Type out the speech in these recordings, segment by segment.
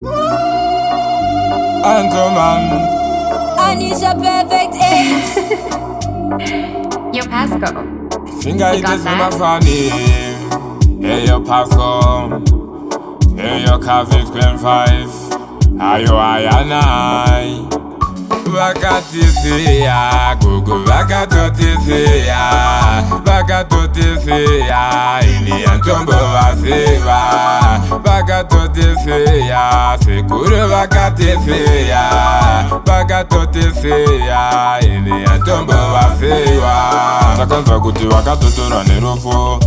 Antoman, Annisha perfect 8. Yo, Pasco. finger You it got is that? my funny. Hey yo Pasco, hey yo Cafe 5. Ayo ayanai. Vakatisiya, Google vakatisiya, vakatisiya, ini Antombo vasiva, vakatisiya, sekuru vakatisiya, vakatisiya, ini Antombo vasiva. Takanzwa kuti vakatotora nerofo,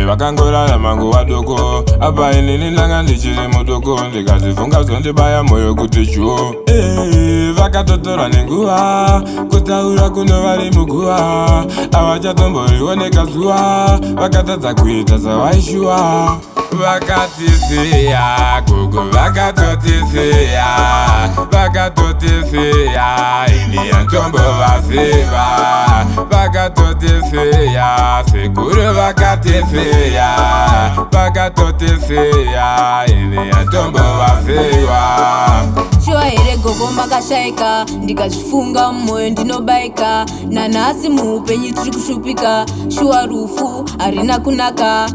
vakangorara mangu vadoko, apa inini ndanga ndichiri mudoko, ndikazifunga zvondibaya moyo kuti chuo. Vakatotora nenguva, kutaura kuno vari muguva, avachatomborioneka zuva, vakatadza kuita zavaishuva. Vakatisiya, Google vakatotisiya, vakatotisiya, ini Antombo vasiva, vakatotisiya, sekuru vakatisiya, vakatotisiya, ini Antombo vasiva. Shuwa here gogo makashaika, ndikazvifunga mumwoyo ndinobaika. Nanhasi muupenyu tiri kushupika, shuwa rufu harina kunaka.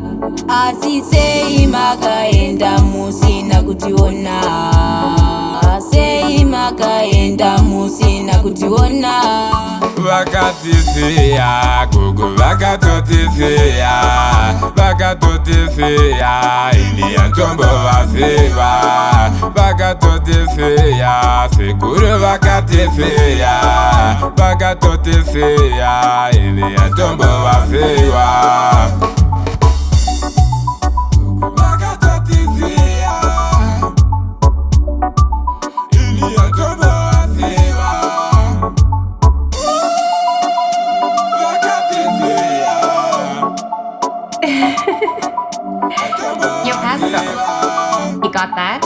Asi sei makaenda musina kutiona, sei makaenda musina kutiona. Vakatisiya, Google vakatotisiya, vakatotisiya, ini Antombo vasiva, vakatotisiya, sekuru vakatisiya, vakatotisiya, ini Antombo vasiva. Yo, Pasco. You got that?